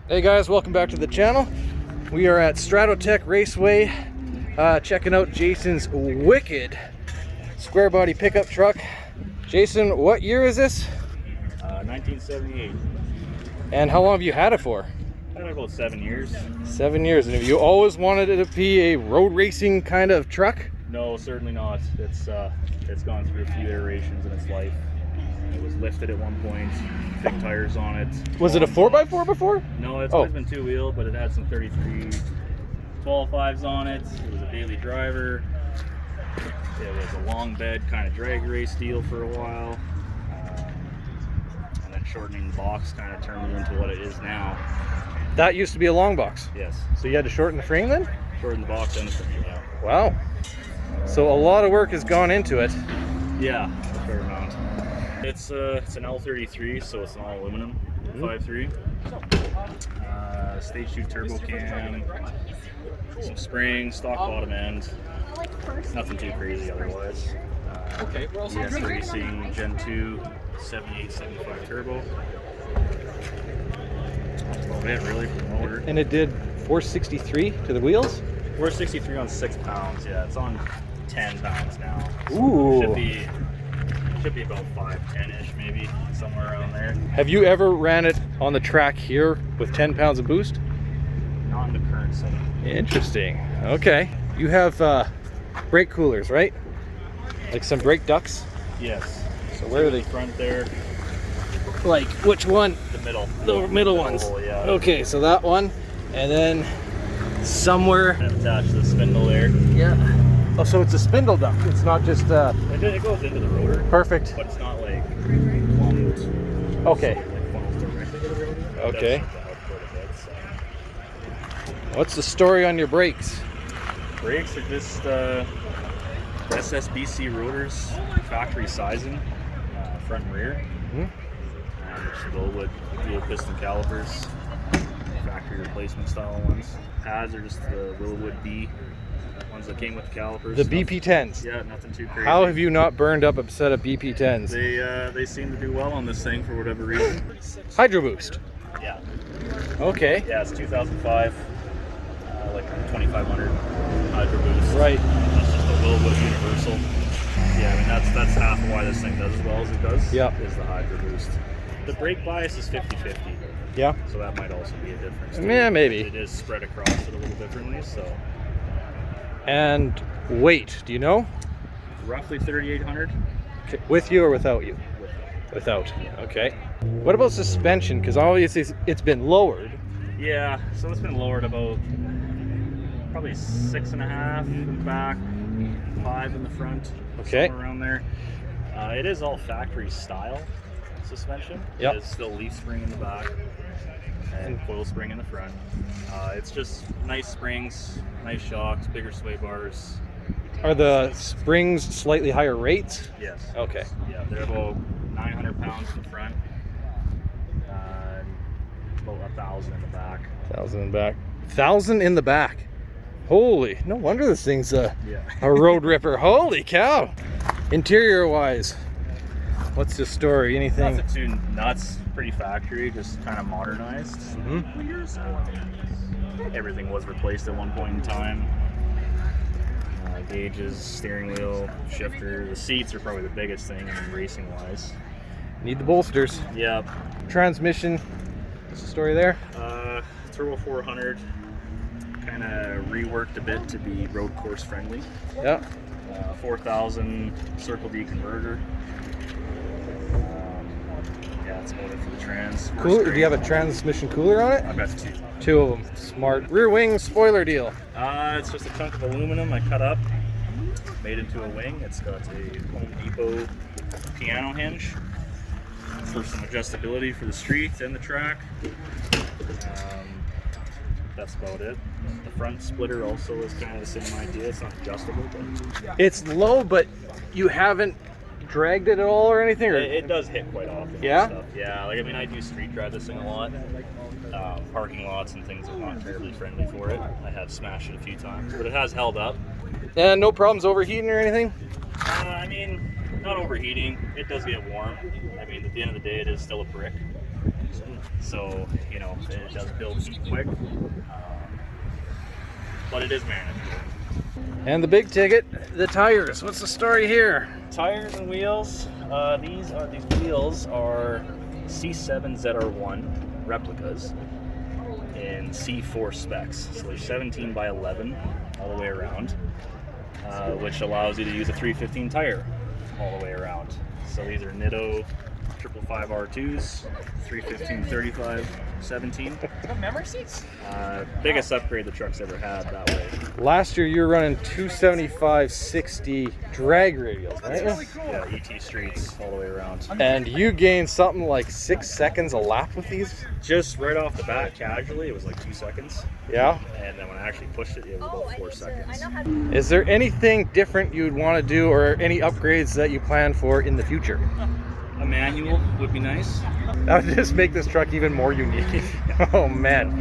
Hey guys, welcome back to the channel. We are at Stratotech Raceway, checking out Jason's wicked square body pickup truck. Jason, what year is this? 1978. And how long have you had it for? Had it about 7 years. 7 years. And have you always wanted it to be a road racing kind of truck? No, certainly not. It's gone through a few iterations in its life. It was lifted at one point, thick tires on it. Was it a 4x4 before? No, it's always been two-wheel, but it had some 33 12.5s on it. It was a daily driver. It was a long bed kind of drag race deal for a while. And then shortening the box kind of turned it into what it is now. That used to be a long box. Yes. So you had to shorten the frame then? Shorten the box and the frame, yeah. Wow. So a lot of work has gone into it. Yeah, a fair amount. It's an L33, so it's an all aluminum 5.3. Stage 2 turbo cam, some springs, stock bottom end. Nothing too crazy otherwise. ES Racing Gen 2 78-75 turbo. That's about it really for the motor. And it did 463 to the wheels? 463 on 6 pounds, yeah. It's on 10 pounds now. So ooh. Should be about 5'10"-ish, maybe somewhere around there. Have you ever ran it on the track here with 10 pounds of boost? Not in the current setting. Interesting. Okay. You have brake coolers, right? Like some brake ducts? Yes. So where are they? Front there. Like which one? The middle. The middle ones. Yeah. Okay, so that one, and then somewhere. And attached to the spindle there. Yeah. Oh, so it's a spindle duct. It's not just It goes into the rotor. Perfect. But it's not like plumbed. Okay. So it, like, funnels directly to the rotor. Okay. That's the output of it, so. What's the story on your brakes? Brakes are just SSBC rotors, factory sizing, front and rear. Just Willwood dual piston calipers, factory replacement style ones. Pads are just the Willwood B ones that came with the calipers. The BP10s. Yeah, nothing too crazy. How have you not burned up a set of BP10s? They seem to do well on this thing for whatever reason. Hydro boost. Yeah. Okay. Yeah, it's 2005, like 2500 hydro boost. Right. That's just a Willwood universal. Yeah, I mean that's half of why this thing does as well as it does. Yeah. Is the hydro boost. The brake bias is 50-50. Yeah. So that might also be a difference. Yeah, maybe. It is spread across it a little differently, so. And weight, do you know? Roughly 3,800. Okay. With you or without you? Without. Okay. What about suspension? Because obviously it's been lowered. Yeah, so it's been lowered about probably 6.5 in the back, 5 in the front. Okay. Somewhere around there. It is all factory style suspension. Yep. It's still leaf spring in the back and coil spring in the front. It's just nice springs, nice shocks, bigger sway bars. Are the springs slightly higher rates? Yes. Okay. Yeah, they're about 900 pounds in the front, about 1,000 in the back. 1,000 in the back. 1,000 in the back. Holy, no wonder this thing's a road ripper. Holy cow. Interior wise, what's the story? Anything? Nothing too nuts, pretty factory, just kind of modernized. Everything was replaced at one point in time. Gauges, steering wheel, shifter. The seats are probably the biggest thing racing wise. Need the bolsters. Yep. Transmission, what's the story there? Turbo 400, kind of reworked a bit to be road course friendly. Yeah. 4,000 Circle D converter. Yeah, it's molded for the trans. Cooler? Do you have a transmission cooler on it? I've got 2. 2 of them. Smart. Rear wing spoiler deal. It's just a chunk of aluminum I cut up, made into a wing. It's got a Home Depot piano hinge for some adjustability for the street and the track. That's about it. The front splitter also is kind of the same idea. It's not adjustable, but It's low, but you haven't dragged it at all or anything? Or? it does hit quite often. Yeah? And stuff. Yeah, like I mean, I do street drive this thing a lot. Parking lots and things are not terribly friendly for it. I have smashed it a few times, but it has held up. And no problems overheating or anything? I mean, not overheating. It does get warm. I mean, at the end of the day, it is still a brick. So, you know, it does build heat quick, but it is manageable. And the big ticket, the tires. What's the story here? Tires and wheels. These wheels are C7 ZR1 replicas in C4 specs. So they're 17 by 11 all the way around, which allows you to use a 315 tire all the way around. So these are Nitto 555 R2s, 315 35 17. Memory seats? Biggest upgrade the truck's ever had that way. Last year you were running 275/60 drag radials, right? Really cool. Yeah, ET streets all the way around. And you gained something like 6 seconds a lap with these? Just right off the bat, casually, it was like 2 seconds. Yeah. And then when I actually pushed it, it was about 4 seconds. Is there anything different you'd want to do, or any upgrades that you plan for in the future? A manual would be nice. That would just make this truck even more unique. Oh man.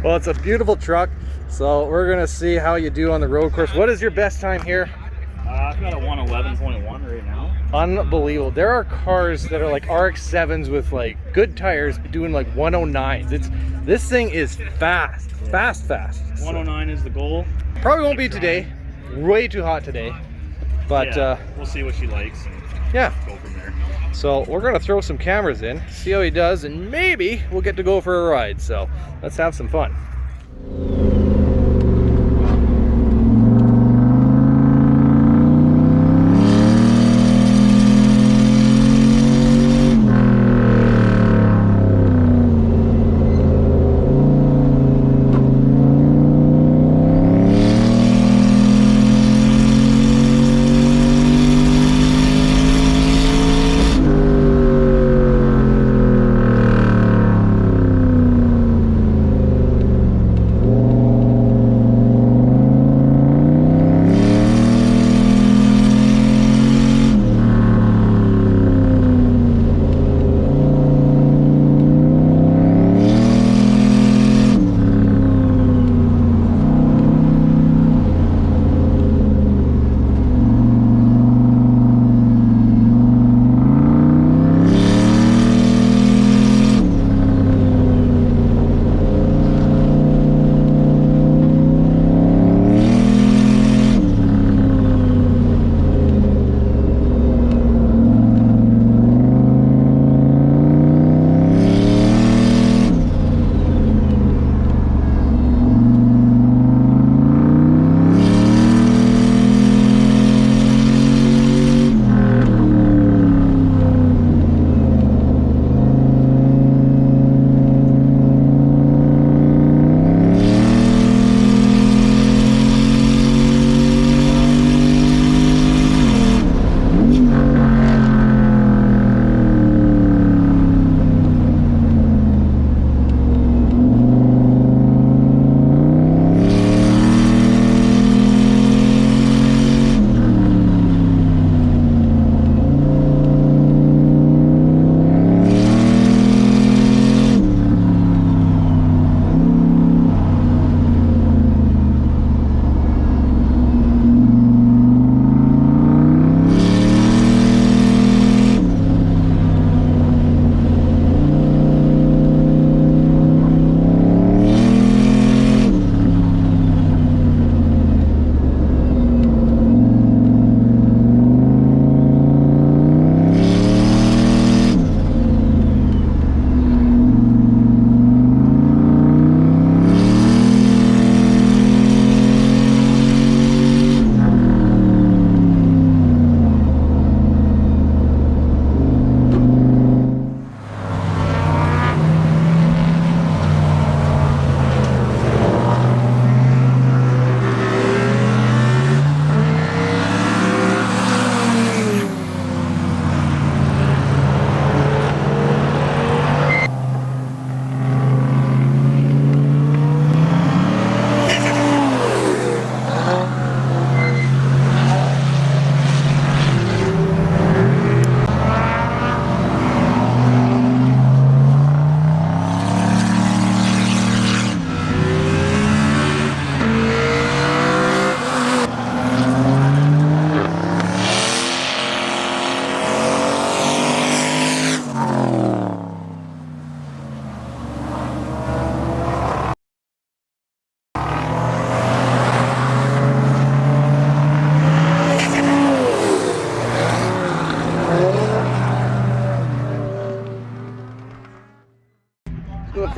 Well, it's a beautiful truck, so we're gonna see how you do on the road course. What is your best time here? I've got a 111.1 right now. Unbelievable. There are cars that are like RX-7s with like good tires doing like 109s. This thing is fast. Fast. 109 is the goal. Probably won't be today. Way too hot today. But yeah, we'll see what she likes and yeah. go from there. So we're gonna throw some cameras in, see how he does, and maybe we'll get to go for a ride. So let's have some fun.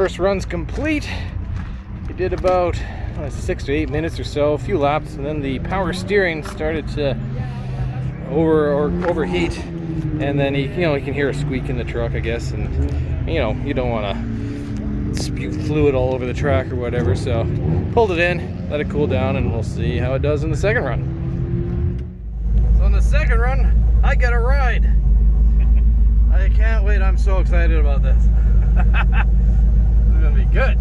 First run's complete. We did about 6 to 8 minutes or so, a few laps, and then the power steering started to overheat, and then you can hear a squeak in the truck, I guess, and you don't want to spew fluid all over the track or whatever, so pulled it in, let it cool down, and we'll see how it does in the second run. So in the second run, I get a ride. I can't wait. I'm so excited about this. It's gonna be good.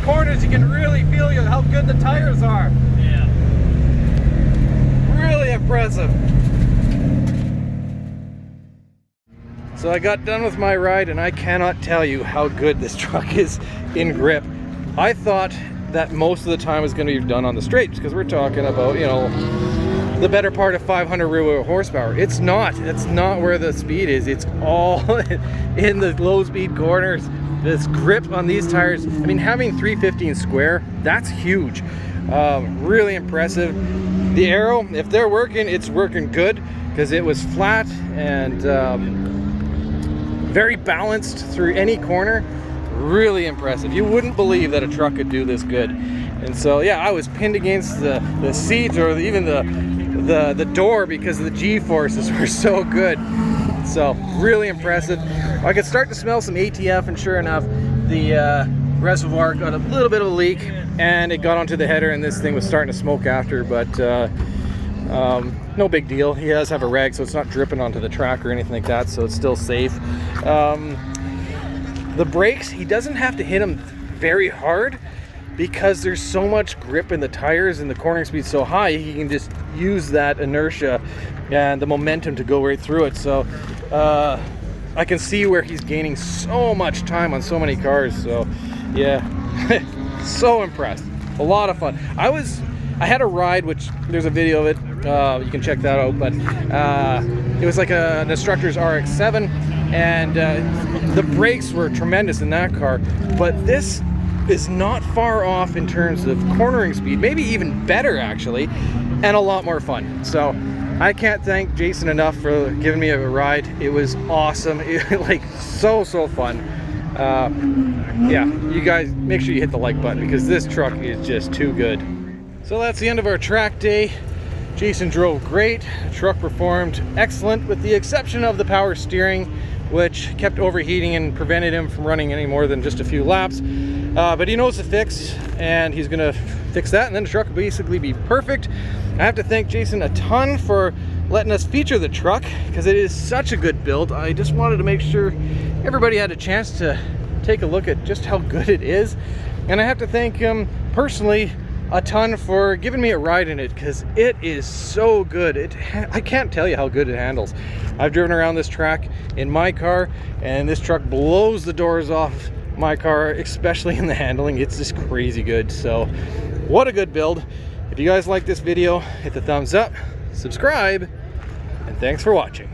corners, you can really feel how good the tires are. Yeah. Really impressive. So I got done with my ride and I cannot tell you how good this truck is in grip. I thought that most of the time was going to be done on the straights because we're talking about, you know, the better part of 500 real horsepower. It's not where the speed is. It's all in the low speed corners. This grip on these tires, I mean, having 315 square, that's huge. Really impressive. The aero, if they're working, it's working good, because it was flat and very balanced through any corner. Really impressive. You wouldn't believe that a truck could do this good. And so yeah, I was pinned against the seat, or even the door, because the G-forces were so good. So really impressive. I could start to smell some ATF, and sure enough, the reservoir got a little bit of a leak, and it got onto the header, and this thing was starting to smoke after, but no big deal. He does have a rag, so it's not dripping onto the track or anything like that, so it's still safe. The brakes, he doesn't have to hit them very hard, because there's so much grip in the tires and the cornering speed's so high, he can just use that inertia and the momentum to go right through it. So I can see where he's gaining so much time on so many cars. So yeah, so impressed. A lot of fun. I had a ride, which there's a video of it, you can check that out, but it was like an Instructor's RX-7, and the brakes were tremendous in that car, but this is not far off in terms of cornering speed, maybe even better actually, and a lot more fun. So I can't thank Jason enough for giving me a ride. It was awesome. Like so fun. Yeah, you guys make sure you hit the like button, because this truck is just too good. So that's the end of our track day. Jason drove great. The truck performed excellent, with the exception of the power steering, which kept overheating and prevented him from running any more than just a few laps. But he knows the fix, and he's gonna fix that, and then the truck will basically be perfect. I have to thank Jason a ton for letting us feature the truck, because it is such a good build. I just wanted to make sure everybody had a chance to take a look at just how good it is. And I have to thank him personally a ton for giving me a ride in it, because it is so good. I can't tell you how good it handles. I've driven around this track in my car, and this truck blows the doors off my car, especially in the handling. It's just crazy good. So what a good build. If you guys like this video, hit the thumbs up, subscribe, and thanks for watching.